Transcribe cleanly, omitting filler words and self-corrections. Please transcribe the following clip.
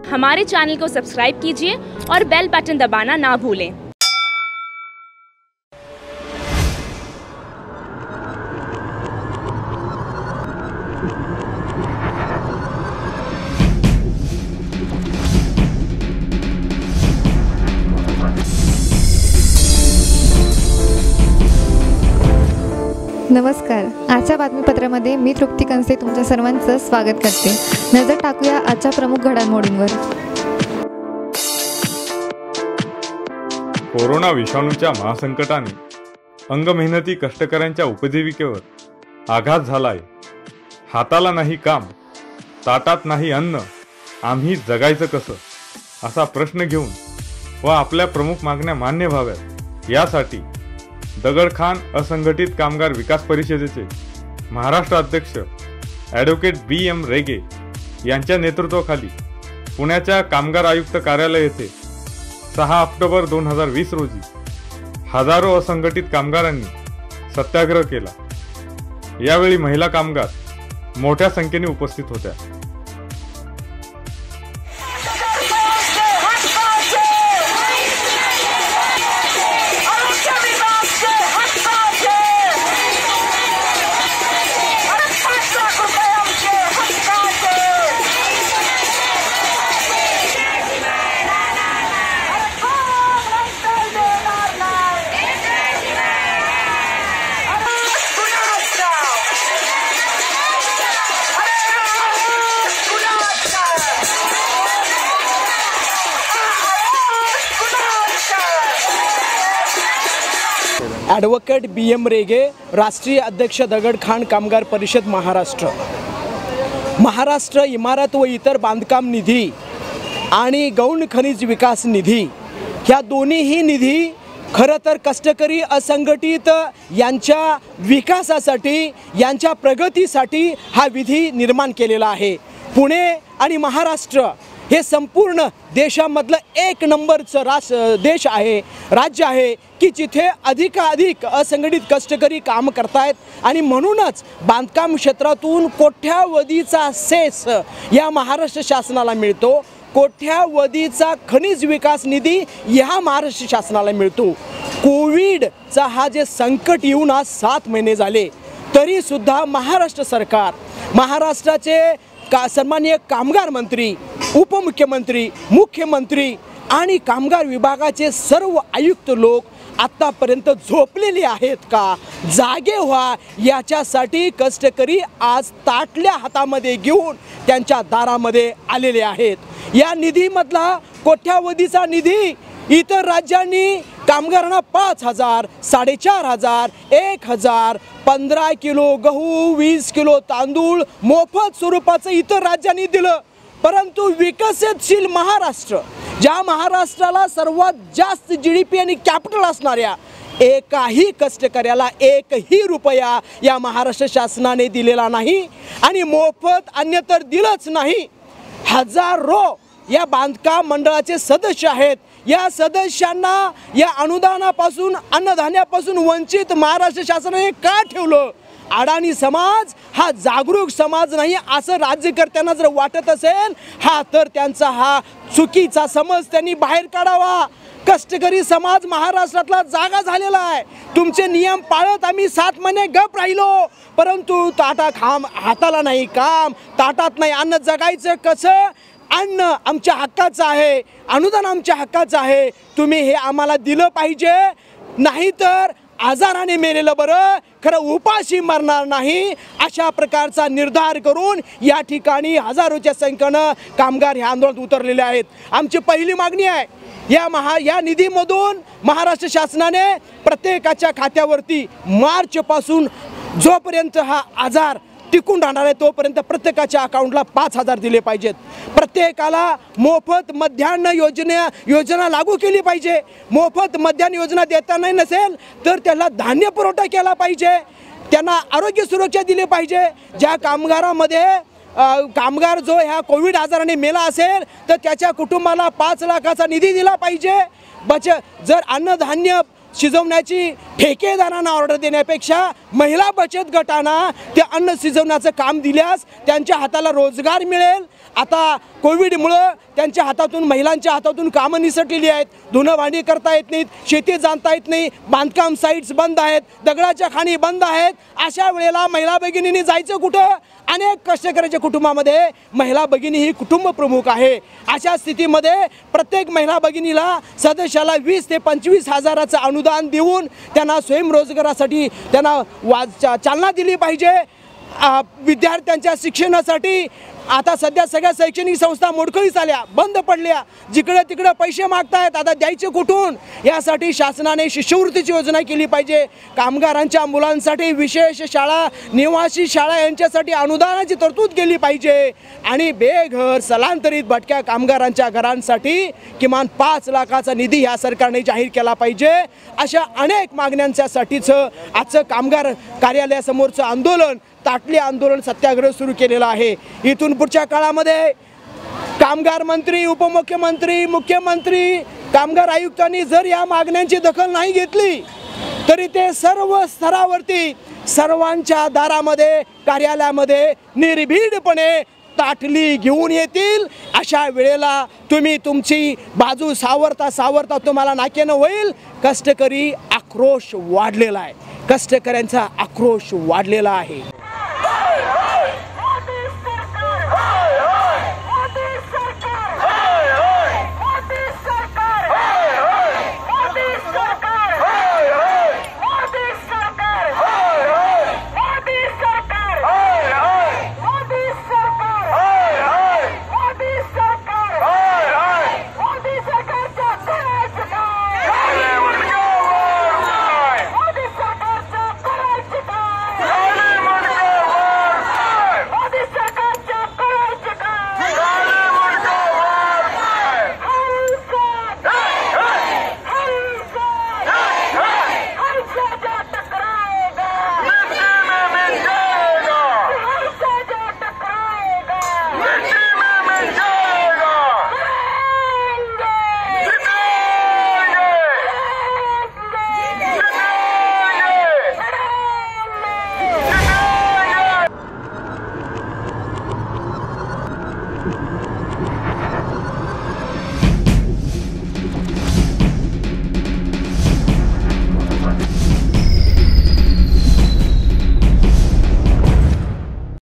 हमारे चैनल को सब्सक्राइब कीजिए और बेल बटन दबाना ना भूलें। नमस्कार, आजच्या बातमीपत्रामध्ये मी तृप्ती कंसे तुमच्या सर्वांचं स्वागत करते। नजर टाकूया आजच्या प्रमुख घडामोडींवर। कोरोना विषाणूच्या महासंकटाने अंगमेहनती कष्टकऱ्यांच्या उपजीविकेवर आघात झाला आहे। हाताला नाही काम, ताटात नाही अन्न, आम्ही जगायचं कसं असा प्रश्न घेऊन व आपल्या प्रमुख मागण्या मान्य व्हाव्यात यासाठी दगडखाण असंघटित कामगार विकास परिषदेचे महाराष्ट्र अध्यक्ष ॲडव्होकेट BM रेगे यांच्या नेतृत्वाखाली पुण्याच्या कामगार आयुक्त कार्यालय येथे 6 ऑक्टोबर 2020 रोजी हजारो असंघटित कामगारांनी सत्याग्रह केला। यावेळी महिला कामगार मोठ्या संख्येने उपस्थित होत्या। ॲडव्होकेट BM रेगे, राष्ट्रीय अध्यक्ष दगडखाण कामगार परिषद महाराष्ट्र। महाराष्ट्र इमारत व इतर बांधकाम निधी आणि गौण खनिज विकास निधी ह्या दोन्हीही निधी खरं तर कष्टकरी असंघटित यांच्या विकासासाठी, यांच्या प्रगतीसाठी हा विधी निर्माण केलेला आहे। पुणे आणि महाराष्ट्र हे संपूर्ण देशामधलं एक नंबरचं देश आहे, राज्य आहे की जिथे अधिकाधिक असंघटित कष्टकरी काम करतायत आणि म्हणूनच बांधकाम क्षेत्रातून कोट्यावधीचा सेस या महाराष्ट्र शासनाला मिळतो। कोट्यावधीचा खनिज विकास निधी या महाराष्ट्र शासनाला मिळतो। कोविडचा हा जे संकट येऊन आज 7 महिने झाले तरी सुद्धा महाराष्ट्र सरकार, महाराष्ट्राचे सन्माननीय कामगार मंत्री, उपमुख्यमंत्री, मुख्यमंत्री आणि कामगार विभागाचे सर्व आयुक्त लोक आतापर्यंत झोपलेले आहेत का? जागे व्हा याच्यासाठी कष्टकरी आज ताटल्या हातामध्ये घेऊन त्यांच्या दारामध्ये आलेले आहेत। या निधीमधला कोट्यावधीचा निधी इतर राज्यांनी कामगारांना 5,000, 4,500, 1,000, 15 किलो गहू, 20 किलो तांदूळ मोफत स्वरूपाचं इतर राज्यांनी दिलं। परंतु विकसनशील महाराष्ट्र, ज्या महाराष्ट्राला सर्वात जास्त GDP आणि कॅपिटल असणाऱ्या एकाही कष्टकऱ्याला 1ही रुपया या महाराष्ट्र शासनाने दिलेला नाही आणि मोफत अन्य तर दिलंच नाही। हजारो या बांधकाम मंडळाचे सदस्य आहेत। या सदस्यांना या अनुदानापासून, अन्नधान्यापासून वंचित महाराष्ट्र शासनाने का ठेवलं? अडाणी समाज हा जागरूक समाज नाही असं राज्यकर्त्यांना जर वाटत असेल तर त्यांचा हा चुकीचा समज त्यांनी बाहेर काढावा। कष्टकरी समाज महाराष्ट्रातला जागा झालेला आहे। तुमचे नियम पाळत आम्ही 7 महिने गप राहिलो, परंतु हाताला नाही काम, ताटात नाही अन्न, जगायचं कसं? अन्न आमच्या हक्काचं आहे, अनुदान आमच्या हक्काचं आहे, तुम्ही हे आम्हाला दिलं पाहिजे, नाहीतर आजाराने मेलेलं बरं, खरं उपाशी मरणार नाही अशा प्रकारचा निर्धार करून या ठिकाणी हजारोच्या संख्येनं कामगार ह्या आंदोलनात उतरलेले आहेत। आमची पहिली मागणी आहे या निधीमधून महाराष्ट्र शासनाने प्रत्येकाच्या खात्यावरती मार्चपासून जोपर्यंत हा आजार टिकून राहणार आहे तोपर्यंत प्रत्येकाच्या अकाउंटला 5,000 दिले पाहिजेत। प्रत्येकाला मोफत मध्यान्ह योजना लागू केली पाहिजे। मोफत मध्यान्ह योजना देता नाही नसेल तर त्याला धान्य पुरवठा केला पाहिजे, त्यांना आरोग्य सुरक्षा दिली पाहिजे। ज्या कामगारामध्ये कामगार जो ह्या कोविड आजाराने मेला असेल तर त्याच्या कुटुंबाला 5 लाखाचा निधी दिला पाहिजे। जर अन्नधान्य शिजवण्याची ठेकेदारांना ऑर्डर देण्यापेक्षा महिला बचत गटांना ते अन्न शिजवण्याचं काम दिल्यास त्यांच्या हाताला रोजगार मिळेल. आता कोविडमुळं त्यांच्या हातातून महिलांच्या हातातून कामं निसटलेली आहेत. धुणं भांडी करता येत नाहीत, शेती जाणता येत नाही, बांधकाम साईट्स बंद आहेत, दगडाच्या खाणी बंद आहेत. अशा वेळेला महिला भगिनींनी जायचं कुठं? अनेक कष्टकऱ्याच्या कुटुंबामध्ये महिला भगिनी ही कुटुंब प्रमुख आहे. अशा स्थितीमध्ये प्रत्येक महिला भगिनीला सदस्याला 20 ते 25 हजाराचं अनुदान देऊन त्यांना स्वयंरोजगारासाठी त्यांना चालना दिली पाहिजे. विद्यार्थ्यांच्या शिक्षणासाठी आता सध्या सगळ्या शैक्षणिक संस्था मोडकळीस आल्या, बंद पडल्या. जिकडे तिकडे पैसे मागतायत, आता द्यायचे कुठून? यासाठी शासनाने शिष्यवृत्तीची योजना केली पाहिजे. कामगारांच्या मुलांसाठी विशेष शाळा, निवासी शाळा यांच्यासाठी अनुदानाची तरतूद केली पाहिजे. आणि बेघर स्थलांतरित भटक्या कामगारांच्या घरांसाठी किमान 5 लाखाचा निधी ह्या सरकारने जाहीर केला पाहिजे. अशा अनेक मागण्यांसाठीचं आजचं कामगार कार्यालयासमोरचं आंदोलन, ताटली आंदोलन, सत्याग्रह सुरू केलेला आहे. इथून पुढच्या काळामध्ये कामगार मंत्री, उपमुख्यमंत्री, मुख्यमंत्री, कामगार आयुक्तांनी जर या मागण्यांची दखल नाही घेतली तरी ते सर्व स्तरावरती सर्वांच्या दारामध्ये, कार्यालयामध्ये निर्भीडपणे ताटली घेऊन येतील. अशा वेळेला तुम्ही तुमची बाजू सावरता सावरता तुम्हाला नाकेनं होईल. कष्टकरी आक्रोश वाढलेला आहे, कष्टकऱ्यांचा आक्रोश वाढलेला आहे.